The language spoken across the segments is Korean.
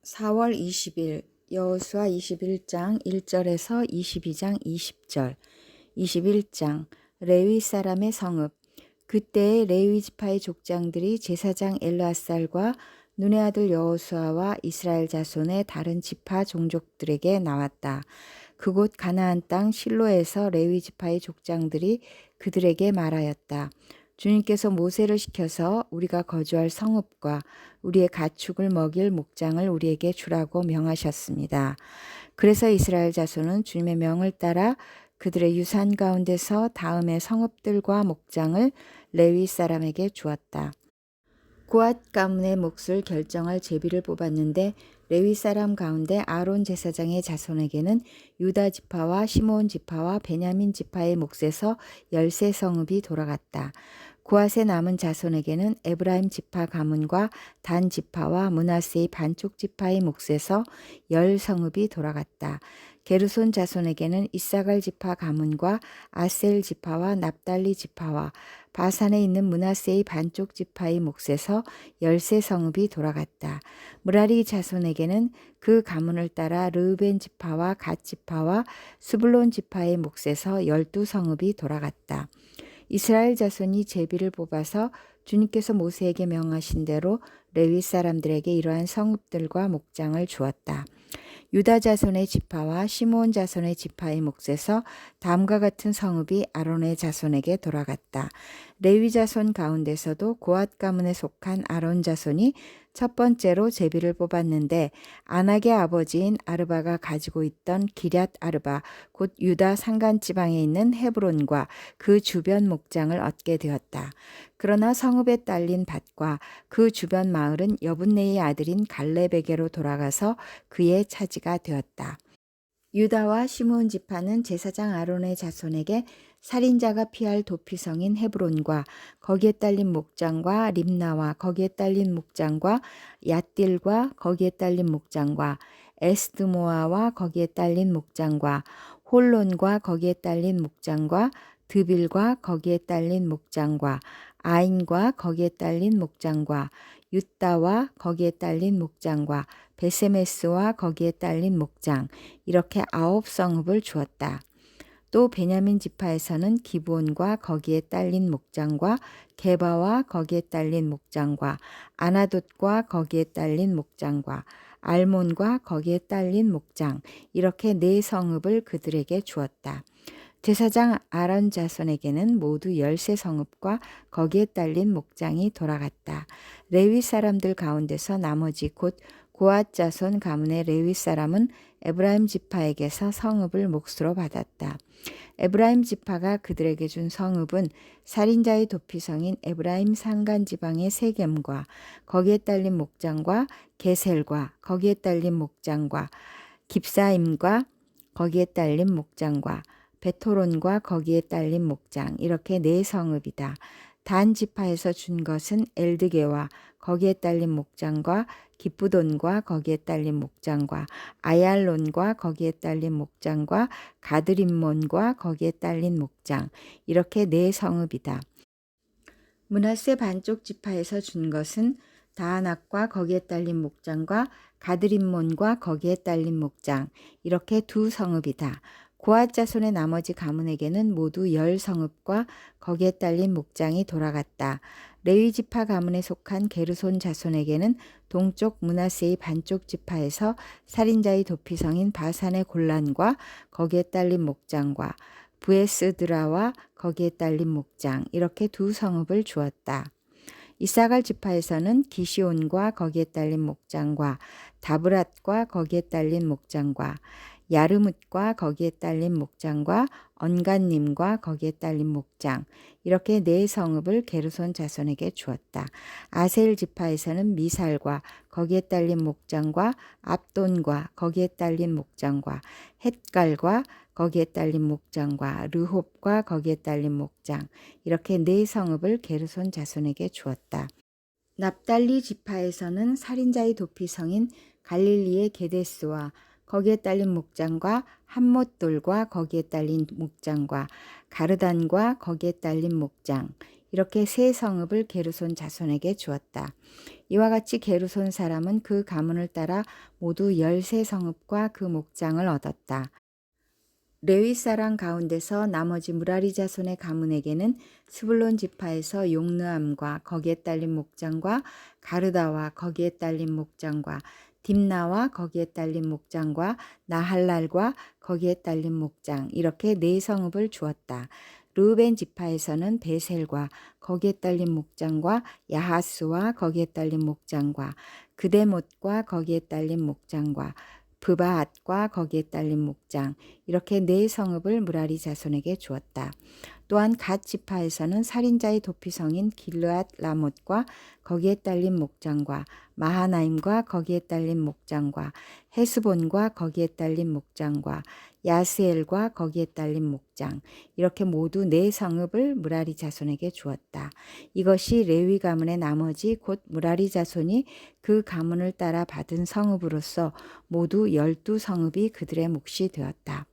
4월 20일 여호수아 21장 1절에서 22장 20절 21장 레위 사람의 성읍. 그때에 레위 지파의 족장들이 제사장 엘르앗살과 눈의 아들 여호수아와 이스라엘 자손의 다른 지파 종족들에게 나왔다. 그곳 가나안 땅 실로에서 레위 지파의 족장들이 그들에게 말하였다. 주님께서 모세를 시켜서 우리가 거주할 성읍과 우리의 가축을 먹일 목장을 우리에게 주라고 명하셨습니다. 그래서 이스라엘 자손은 주님의 명을 따라 그들의 유산 가운데서 다음의 성읍들과 목장을 레위 사람에게 주었다. 고앗 가문의 몫을 결정할 제비를 뽑았는데 레위 사람 가운데 아론 제사장의 자손에게는 유다 지파와 시므온 지파와 베냐민 지파의 몫에서 13성읍이 돌아갔다. 고앗의 남은 자손에게는 에브라임 지파 가문과 단 지파와 므낫세의 반쪽 지파의 몫에서 10성읍이 돌아갔다. 게르손 자손에게는 이사갈 지파 가문과 아셀 지파와 납달리 지파와 바산에 있는 므낫세의 반쪽 지파의 몫에서 13성읍이 돌아갔다. 므라리 자손에게는 그 가문을 따라 르우벤 지파와 갓 지파와 스불론 지파의 몫에서 12성읍이 돌아갔다. 이스라엘 자손이 제비를 뽑아서 주님께서 모세에게 명하신 대로 레위 사람들에게 이러한 성읍들과 목장을 주었다. 유다 자손의 지파와 시므온 자손의 지파의 몫에서 다음과 같은 성읍이 아론의 자손에게 돌아갔다. 레위 자손 가운데서도 고앗 가문에 속한 아론 자손이 첫 번째로 제비를 뽑았는데 아낙의 아버지인 아르바가 가지고 있던 기럇 아르바 곧 유다 산간 지방에 있는 헤브론과 그 주변 목장을 얻게 되었다. 그러나 성읍에 딸린 밭과 그 주변 마을은 여분네의 아들인 갈렙에게로 돌아가서 그의 차지가 되었다. 유다와 시므온 지파는 제사장 아론의 자손에게 살인자가 피할 도피성인 헤브론과 거기에 딸린 목장과 림나와 거기에 딸린 목장과 얏딜과 거기에 딸린 목장과 에스드모아와 거기에 딸린 목장과 홀론과 거기에 딸린 목장과 드빌과 거기에 딸린 목장과 아인과 거기에 딸린 목장과 윳다와 거기에 딸린 목장과 베세메스와 거기에 딸린 목장 이렇게 9성읍을 주었다. 또 베냐민 지파에서는 기브온과 거기에 딸린 목장과 게바와 거기에 딸린 목장과 아나돗과 거기에 딸린 목장과 알몬과 거기에 딸린 목장 이렇게 4성읍을 그들에게 주었다. 제사장 아론 자손에게는 모두 13성읍과 거기에 딸린 목장이 돌아갔다. 레위 사람들 가운데서 나머지 곧 고앗 자손 가문의 레위 사람은 에브라임 지파에게서 성읍을 몫으로 받았다. 에브라임 지파가 그들에게 준 성읍은 살인자의 도피성인 에브라임 산간 지방의 세겜과 거기에 딸린 목장과 게셀과 거기에 딸린 목장과 깁사임과 거기에 딸린 목장과 베토론과 거기에 딸린 목장 이렇게 4성읍이다. 단 지파에서 준 것은 엘드게와 거기에 딸린 목장과 기쁘돈과 거기에 딸린 목장과 아얄론과 거기에 딸린 목장과 가드림몬과 거기에 딸린 목장 이렇게 4성읍이다. 므낫세 반쪽 지파에서 준 것은 다하낙과 거기에 딸린 목장과 가드림몬과 거기에 딸린 목장 이렇게 2성읍이다. 고앗 자손의 나머지 가문에게는 모두 10성읍과 거기에 딸린 목장이 돌아갔다. 레위 지파 가문에 속한 게르손 자손에게는 동쪽 므낫세의 반쪽 지파에서 살인자의 도피성인 바산의 골란과 거기에 딸린 목장과 부에스드라와 거기에 딸린 목장 이렇게 2성읍을 주었다. 이사갈 지파에서는 기시온과 거기에 딸린 목장과 다브랏과 거기에 딸린 목장과 야르뭇과 거기에 딸린 목장과 언간님과 거기에 딸린 목장 이렇게 4성읍을 게르손 자손에게 주었다. 아셀 지파에서는 미살과 거기에 딸린 목장과 압돈과 거기에 딸린 목장과 헷갈과 거기에 딸린 목장과 르홉과 거기에 딸린 목장 이렇게 4성읍을 게르손 자손에게 주었다. 납달리 지파에서는 살인자의 도피성인 갈릴리의 게데스와 거기에 딸린 목장과 함못돌과 거기에 딸린 목장과 가르단과 거기에 딸린 목장 이렇게 세 성읍을 게르손 자손에게 주었다. 이와 같이 게르손 사람은 그 가문을 따라 모두 13성읍과 그 목장을 얻었다. 레위 사람 가운데서 나머지 무라리 자손의 가문에게는 스불론 지파에서 용느암과 거기에 딸린 목장과 가르다와 거기에 딸린 목장과 딥나와 거기에 딸린 목장과 나할랄과 거기에 딸린 목장 이렇게 4성읍을 주었다. 르우벤 지파에서는 베셀과 거기에 딸린 목장과 야하스와 거기에 딸린 목장과 그데못과 거기에 딸린 목장과 브바앗과 거기에 딸린 목장 이렇게 4성읍을 무라리 자손에게 주었다. 또한 갓 지파에서는 살인자의 도피성인 길르앗 라못과 거기에 딸린 목장과 마하나임과 거기에 딸린 목장과 헤스본과 거기에 딸린 목장과 야스엘과 거기에 딸린 목장 이렇게 모두 4성읍을 무라리 자손에게 주었다. 이것이 레위 가문의 나머지 곧 무라리 자손이 그 가문을 따라 받은 성읍으로서 모두 12성읍이 그들의 몫이 되었다.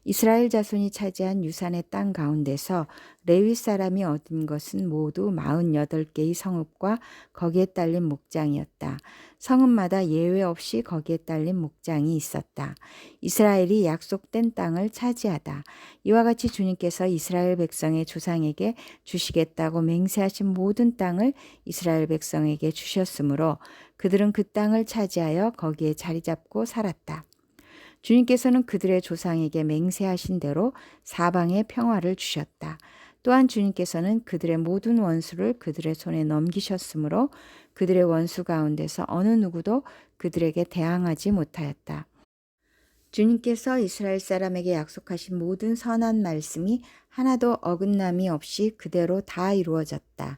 이스라엘 자손이 차지한 유산의 땅 가운데서 레위 사람이 얻은 것은 모두 48개의 성읍과 거기에 딸린 목장이었다. 성읍마다 예외 없이 거기에 딸린 목장이 있었다. 이스라엘이 약속된 땅을 차지하다. 이와 같이 주님께서 이스라엘 백성의 조상에게 주시겠다고 맹세하신 모든 땅을 이스라엘 백성에게 주셨으므로 그들은 그 땅을 차지하여 거기에 자리 잡고 살았다. 주님께서는 그들의 조상에게 맹세하신 대로 사방에 평화를 주셨다. 또한 주님께서는 그들의 모든 원수를 그들의 손에 넘기셨으므로 그들의 원수 가운데서 어느 누구도 그들에게 대항하지 못하였다. 주님께서 이스라엘 사람에게 약속하신 모든 선한 말씀이 하나도 어긋남이 없이 그대로 다 이루어졌다.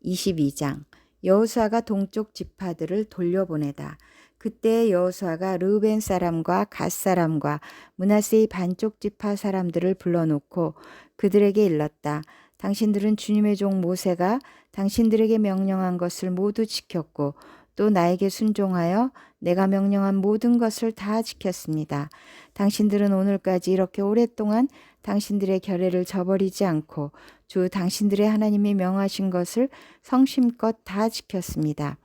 22장 여호수아가 동쪽 지파들을 돌려보내다. 그때 여호수아가 르우벤 사람과 갓 사람과 므낫세의 반쪽 지파 사람들을 불러놓고 그들에게 일렀다. 당신들은 주님의 종 모세가 당신들에게 명령한 것을 모두 지켰고 또 나에게 순종하여 내가 명령한 모든 것을 다 지켰습니다. 당신들은 오늘까지 이렇게 오랫동안 당신들의 결례를 저버리지 않고 주 당신들의 하나님이 명하신 것을 성심껏 다 지켰습니다.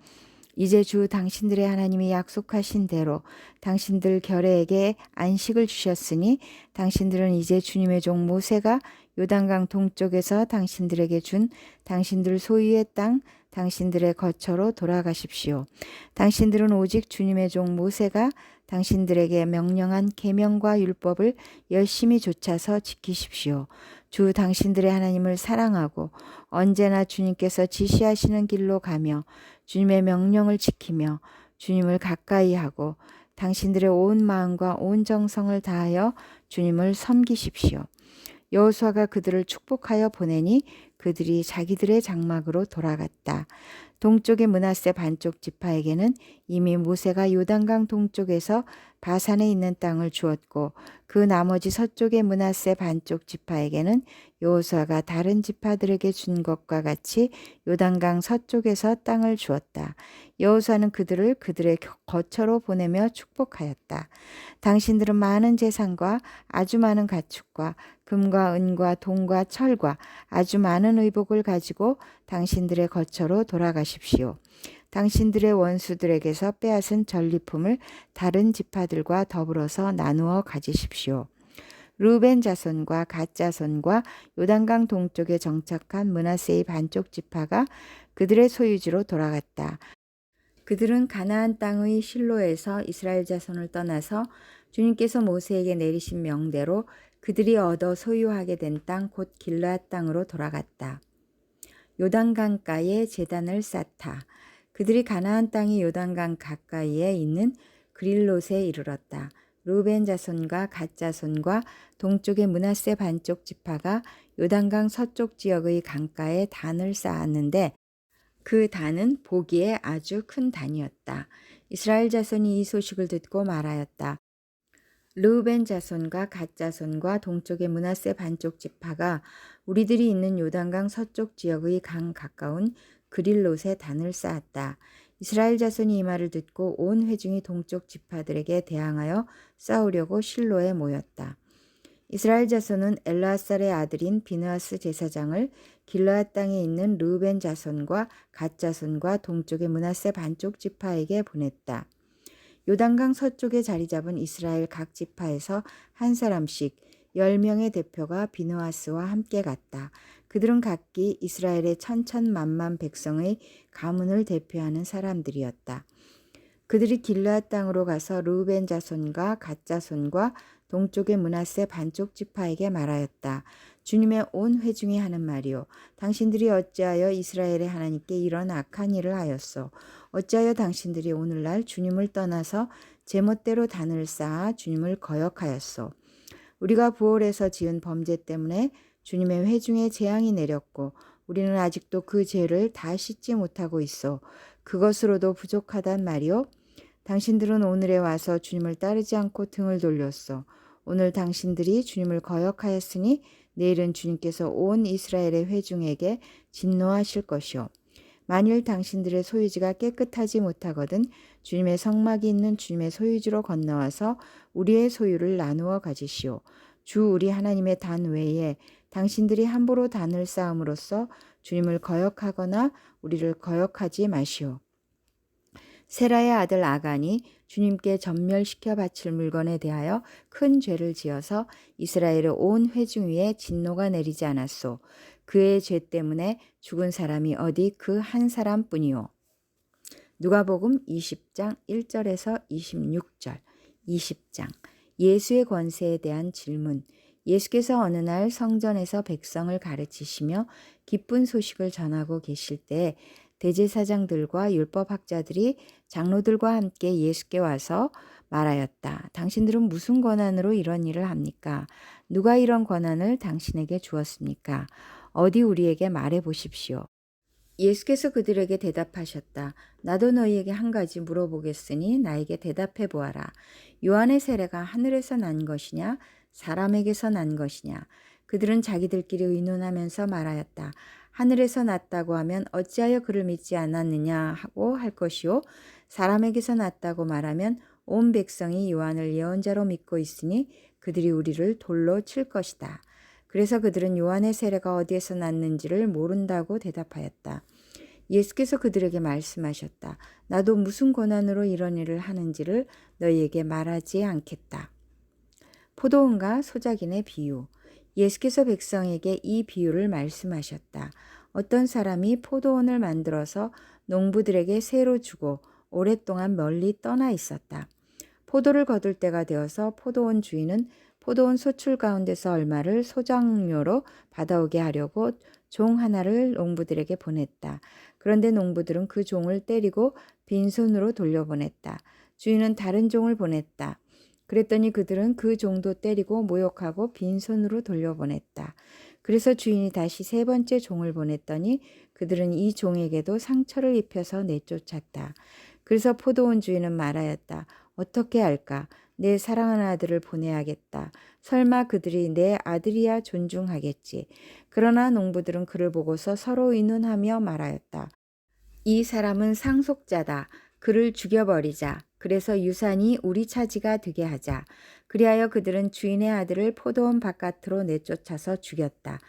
이제 주 당신들의 하나님이 약속하신 대로 당신들 결례에게 안식을 주셨으니 당신들은 이제 주님의 종 모세가 요단강 동쪽에서 당신들에게 준 당신들 소유의 땅 당신들의 거처로 돌아가십시오. 당신들은 오직 주님의 종 모세가 당신들에게 명령한 계명과 율법을 열심히 좇아서 지키십시오. 주 당신들의 하나님을 사랑하고 언제나 주님께서 지시하시는 길로 가며 주님의 명령을 지키며 주님을 가까이 하고 당신들의 온 마음과 온 정성을 다하여 주님을 섬기십시오. 여호수아가 그들을 축복하여 보내니 그들이 자기들의 장막으로 돌아갔다. 동쪽의 므낫세 반쪽 지파에게는 이미 모세가 요단강 동쪽에서 바산에 있는 땅을 주었고 그 나머지 서쪽의 므낫세 반쪽 지파에게는 여호수아가 다른 지파들에게 준 것과 같이 요단강 서쪽에서 땅을 주었다. 여호수아는 그들을 그들의 거처로 보내며 축복하였다. 당신들은 많은 재산과 아주 많은 가축과 금과 은과 동과 철과 아주 많은 의복을 가지고 당신들의 거처로 돌아가십시오. 당신들의 원수들에게서 빼앗은 전리품을 다른 지파들과 더불어서 나누어 가지십시오. 르우벤 자손과 갓 자손과 요단강 동쪽에 정착한 므낫세의 반쪽 지파가 그들의 소유지로 돌아갔다. 그들은 가나안 땅의 실로에서 이스라엘 자손을 떠나서 주님께서 모세에게 내리신 명대로 그들이 얻어 소유하게 된 땅 곧 길르앗 땅으로 돌아갔다. 요단강가에 제단을 쌓다. 그들이 가나안 땅이 요단강 가까이에 있는 그릴롯에 이르렀다. 르우벤 자손과 갓 자손과 동쪽의 므낫세 반쪽 지파가 요단강 서쪽 지역의 강가에 단을 쌓았는데 그 단은 보기에 아주 큰 단이었다. 이스라엘 자손이 이 소식을 듣고 말하였다. 르우벤 자손과 갓 자손과 동쪽의 므낫세 반쪽 지파가 우리들이 있는 요단강 서쪽 지역의 강 가까운 그릴롯에 단을 쌓았다. 이스라엘 자손이 이 말을 듣고 온 회중이 동쪽 지파들에게 대항하여 싸우려고 실로에 모였다. 이스라엘 자손은 엘르아살의 아들인 비느하스 제사장을 길르앗 땅에 있는 르우벤 자손과 갓 자손과 동쪽의 므낫세 반쪽 지파에게 보냈다. 요단강 서쪽에 자리 잡은 이스라엘 각 지파에서 한 사람씩 10명의 대표가 비느하스와 함께 갔다. 그들은 각기 이스라엘의 천천만만 백성의 가문을 대표하는 사람들이었다. 그들이 길르앗 땅으로 가서 르우벤 자손과 갓 자손과 동쪽의 므낫세 반쪽 지파에게 말하였다. 주님의 온 회중이 하는 말이요. 당신들이 어찌하여 이스라엘의 하나님께 이런 악한 일을 하였소. 어찌하여 당신들이 오늘날 주님을 떠나서 제멋대로 단을 쌓아 주님을 거역하였소. 우리가 부올에서 지은 범죄 때문에 주님의 회중에 재앙이 내렸고 우리는 아직도 그 죄를 다 씻지 못하고 있어. 그것으로도 부족하단 말이요. 당신들은 오늘에 와서 주님을 따르지 않고 등을 돌렸어. 오늘 당신들이 주님을 거역하였으니 내일은 주님께서 온 이스라엘의 회중에게 진노하실 것이요. 만일 당신들의 소유지가 깨끗하지 못하거든 주님의 성막이 있는 주님의 소유지로 건너와서 우리의 소유를 나누어 가지시오. 주 우리 하나님의 단 외에 당신들이 함부로 단을 쌓음으로써 주님을 거역하거나 우리를 거역하지 마시오. 세라의 아들 아간이 주님께 전멸시켜 바칠 물건에 대하여 큰 죄를 지어서 이스라엘의 온 회중 위에 진노가 내리지 않았소. 그의 죄 때문에 죽은 사람이 어디 그 한 사람뿐이요. 누가복음 20장 1절에서 26절. 20장 예수의 권세에 대한 질문. 예수께서 어느 날 성전에서 백성을 가르치시며 기쁜 소식을 전하고 계실 때 대제사장들과 율법학자들이 장로들과 함께 예수께 와서 말하였다. 당신들은 무슨 권한으로 이런 일을 합니까? 누가 이런 권한을 당신에게 주었습니까? 어디 우리에게 말해 보십시오. 예수께서 그들에게 대답하셨다. 나도 너희에게 한 가지 물어보겠으니 나에게 대답해 보아라. 요한의 세례가 하늘에서 난 것이냐 사람에게서 난 것이냐? 그들은 자기들끼리 의논하면서 말하였다. 하늘에서 났다고 하면 어찌하여 그를 믿지 않았느냐 하고 할 것이요. 사람에게서 났다고 말하면 온 백성이 요한을 예언자로 믿고 있으니 그들이 우리를 돌로 칠 것이다. 그래서 그들은 요한의 세례가 어디에서 났는지를 모른다고 대답하였다. 예수께서 그들에게 말씀하셨다. 나도 무슨 권한으로 이런 일을 하는지를 너희에게 말하지 않겠다. 포도원과 소작인의 비유. 예수께서 백성에게 이 비유를 말씀하셨다. 어떤 사람이 포도원을 만들어서 농부들에게 새로 주고 오랫동안 멀리 떠나 있었다. 포도를 거둘 때가 되어서 포도원 주인은 포도원 소출 가운데서 얼마를 소작료로 받아오게 하려고 종 하나를 농부들에게 보냈다. 그런데 농부들은 그 종을 때리고 빈손으로 돌려보냈다. 주인은 다른 종을 보냈다. 그랬더니 그들은 그 종도 때리고 모욕하고 빈손으로 돌려보냈다. 그래서 주인이 다시 세 번째 종을 보냈더니 그들은 이 종에게도 상처를 입혀서 내쫓았다. 그래서 포도원 주인은 말하였다. 어떻게 할까? 내 사랑하는 아들을 보내야겠다. 설마 그들이 내 아들이야 존중하겠지. 그러나 농부들은 그를 보고서 서로 의논하며 말하였다. 이 사람은 상속자다. 그를 죽여버리자. 그래서 유산이 우리 차지가 되게 하자. 그리하여 그들은 주인의 아들을 포도원 바깥으로 내쫓아서 죽였다.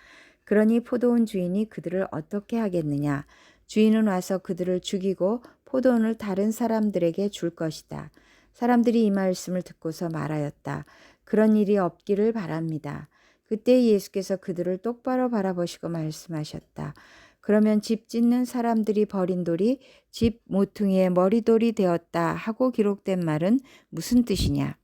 그러니 포도원 주인이 그들을 어떻게 하겠느냐. 주인은 와서 그들을 죽이고 포도원을 다른 사람들에게 줄 것이다. 사람들이 이 말씀을 듣고서 말하였다. 그런 일이 없기를 바랍니다. 그때 예수께서 그들을 똑바로 바라보시고 말씀하셨다. 그러면 집 짓는 사람들이 버린 돌이 집 모퉁이의 머리돌이 되었다 하고 기록된 말은 무슨 뜻이냐?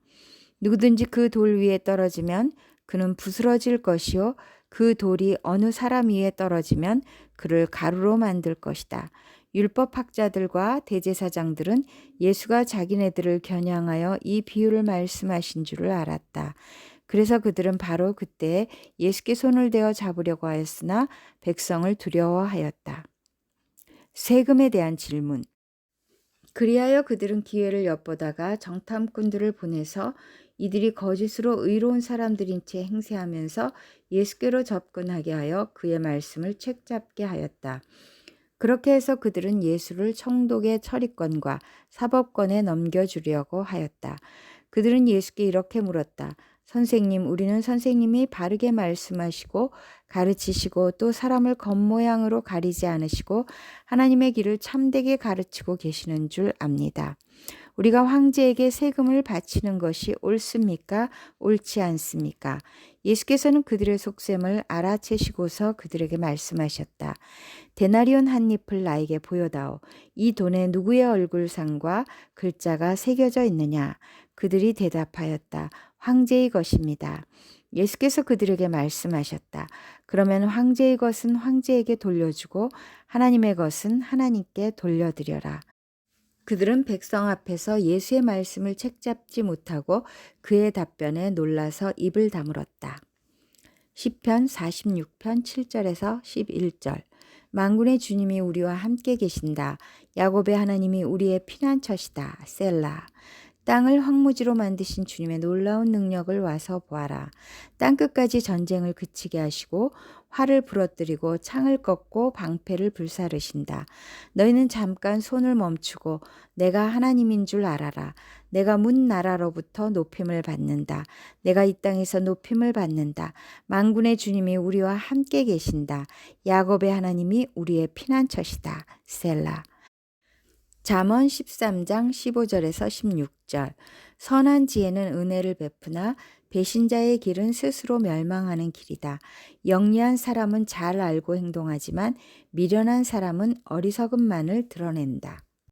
누구든지 그 돌 위에 떨어지면 그는 부스러질 것이요. 그 돌이 어느 사람 위에 떨어지면 그를 가루로 만들 것이다. 율법학자들과 대제사장들은 예수가 자기네들을 겨냥하여 이 비유를 말씀하신 줄을 알았다. 그래서 그들은 바로 그때 예수께 손을 대어 잡으려고 하였으나 백성을 두려워하였다. 세금에 대한 질문. 그리하여 그들은 기회를 엿보다가 정탐꾼들을 보내서 이들이 거짓으로 의로운 사람들인 채 행세하면서 예수께로 접근하게 하여 그의 말씀을 책잡게 하였다. 그렇게 해서 그들은 예수를 총독의 처리권과 사법권에 넘겨주려고 하였다. 그들은 예수께 이렇게 물었다. 선생님, 우리는 선생님이 바르게 말씀하시고 가르치시고 또 사람을 겉모양으로 가리지 않으시고 하나님의 길을 참되게 가르치고 계시는 줄 압니다. 우리가 황제에게 세금을 바치는 것이 옳습니까? 옳지 않습니까? 예수께서는 그들의 속셈을 알아채시고서 그들에게 말씀하셨다. 데나리온 한 잎을 나에게 보여다오. 이 돈에 누구의 얼굴상과 글자가 새겨져 있느냐? 그들이 대답하였다. 황제의 것입니다. 예수께서 그들에게 말씀하셨다. 그러면 황제의 것은 황제에게 돌려주고 하나님의 것은 하나님께 돌려드려라. 그들은 백성 앞에서 예수의 말씀을 책잡지 못하고 그의 답변에 놀라서 입을 다물었다. 시편 46편 7절에서 11절. 만군의 주님이 우리와 함께 계신다. 야곱의 하나님이 우리의 피난처시다. 셀라. 땅을 황무지로 만드신 주님의 놀라운 능력을 와서 보아라. 땅끝까지 전쟁을 그치게 하시고 활을 부러뜨리고 창을 꺾고 방패를 불사르신다. 너희는 잠깐 손을 멈추고 내가 하나님인 줄 알아라. 내가 문 나라로부터 높임을 받는다. 내가 이 땅에서 높임을 받는다. 만군의 주님이 우리와 함께 계신다. 야곱의 하나님이 우리의 피난처시다. 셀라. 잠언 13장 15절에서 16절. 선한 지혜는 은혜를 베푸나 배신자의 길은 스스로 멸망하는 길이다. 영리한 사람은 잘 알고 행동하지만 미련한 사람은 어리석음만을 드러낸다.